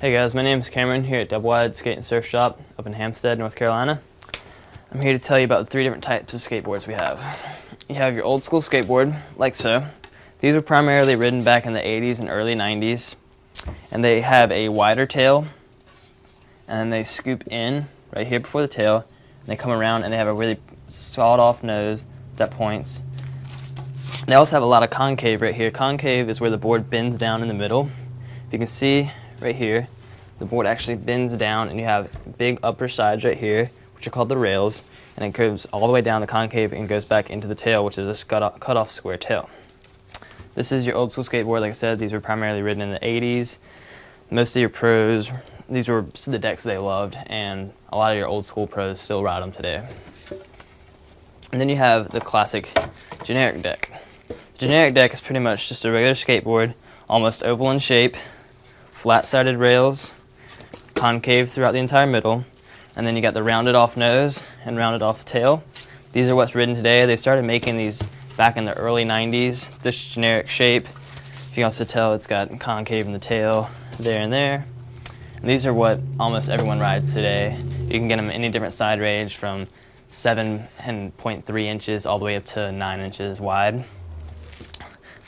Hey guys, my name is Cameron here at Double Wide Skate and Surf Shop up in Hampstead, North Carolina. I'm here to tell you about the 3 different types of skateboards we have. You have your old school skateboard, like so. These were primarily ridden back in the 80s and early 90s, and they have a wider tail, and then they scoop in right here before the tail, and they come around and they have a really sawed-off nose that points. They also have a lot of concave right here. Concave is where the board bends down in the middle. If you can see right here, the board actually bends down and you have big upper sides right here, which are called the rails, and it goes all the way down the concave and goes back into the tail, which is a cut off square tail. This is your old school skateboard. Like I said, these were primarily ridden in the 80s. Most of your pros, these were the decks they loved, and a lot of your old school pros still ride them today. And then you have the classic generic deck. The generic deck is pretty much just a regular skateboard, almost oval in shape, flat-sided rails, concave throughout the entire middle, and then you got the rounded off nose and rounded off tail. These are what's ridden today. They started making these back in the early 90s, this generic shape. If you can also tell, it's got concave in the tail there and there. And these are what almost everyone rides today. You can get them any different side range from 7.3 inches all the way up to 9 inches wide.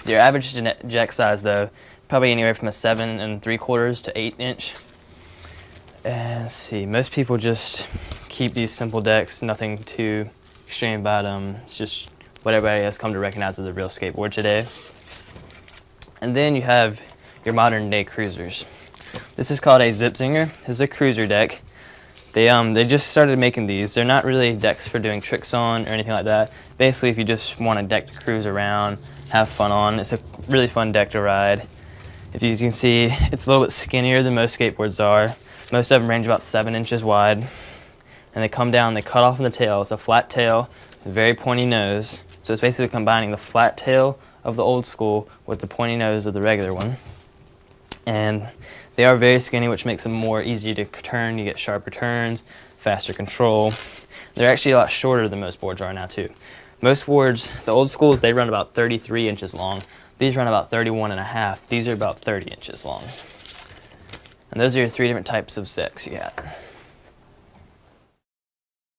Your average deck size though, probably anywhere from a 7 3/4 to 8 inch. And let's see, most people just keep these simple decks, nothing too extreme about them. It's just what everybody has come to recognize as a real skateboard today. And then you have your modern day cruisers. This is called a Zip Zinger. This is a cruiser deck. They just started making these. They're not really decks for doing tricks on or anything like that. Basically, if you just want a deck to cruise around, have fun on, it's a really fun deck to ride. If you can see, it's a little bit skinnier than most skateboards are. Most of them range about 7 inches wide. And they come down, they cut off in the tail. It's a flat tail, a very pointy nose. So it's basically combining the flat tail of the old school with the pointy nose of the regular one. And they are very skinny, which makes them more easy to turn. You get sharper turns, faster control. They're actually a lot shorter than most boards are now too. Most boards, the old schools, they run about 33 inches long. These run about 31.5. These are about 30 inches long. And those are your 3 different types of decks you got.